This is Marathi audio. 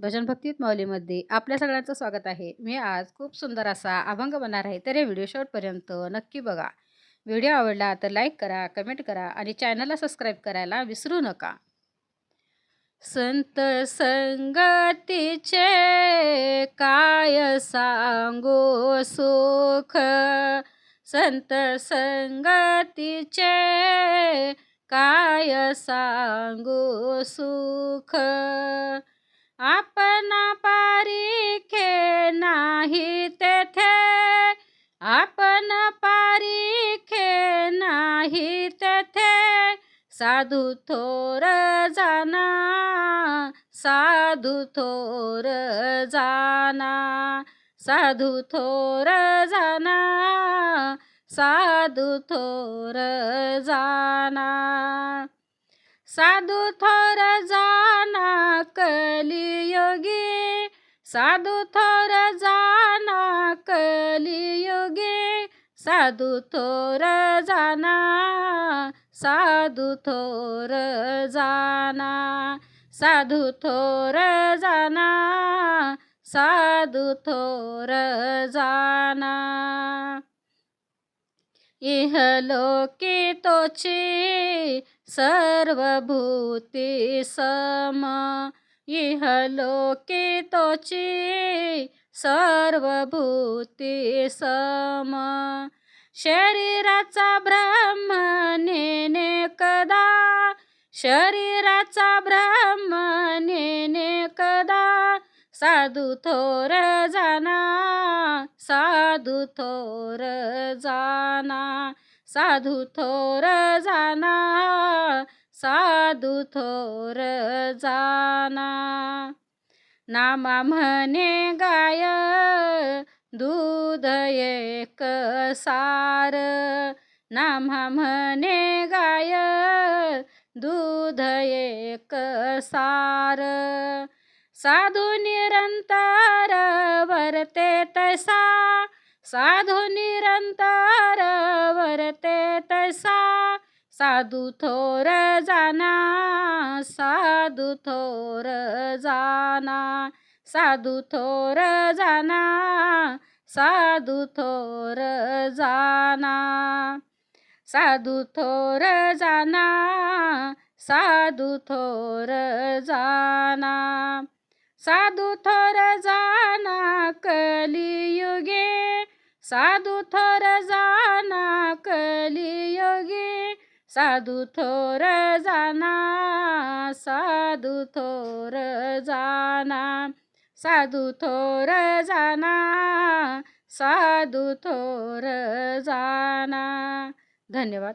भजन भक्तीत माऊलीमध्ये आपल्या सगळ्यांचं स्वागत आहे. मी आज खूप सुंदर असा अभंग बनणार आहे, तर हे व्हिडिओ शेवटपर्यंत नक्की बघा. व्हिडिओ आवडला तर लाईक करा, कमेंट करा आणि चॅनलला सबस्क्राईब करायला विसरू नका. संत संगतीचे काय सांगू सुख, संत संगतीचे काय सांगू सुख. आपणा पारिखे नाही तेथे, आपण पारिखे नाही तेथे, साधू थोर जाना, साधू थोर जाना, साधू थोर जाना, साधू थोर जाना. साधू थोर जाना कलियुगी, साधू थोर जाना कलियुगी, साधू थोर जाना, साधू थोर जाना, साधू थोर जाना, साधू थोर जाना. इहलोकी तोची सर्वभूती सम, इहलोकी तोची सर्वभूती सम. शरीराचा ब्रह्म नेने कदा, शरीराचा ब्रह्म नेने कदा, साधू थोर जाना, साधू थोर जाना, साधू थोर जाना, साधू थोर जाना. नामा म्हणे गाय दूध एक सार, नामा म्हणे गाय दूध एक सार. साधू निरंतर वरते तैसा, साधू निरंतर वरते तैसा, साधू थोर जाना, साधू थोर जाना, साधू थोर जाना, साधू थोर जाना, साधू थोर जाना, साधू थोर जाना. साधू थोर जाना कलियुगे, साधू थोर जाना कलियुगे, साधू थोर जाना, साधू थोर जाना, साधू थोर जाना, साधू थोर जाना. धन्यवाद.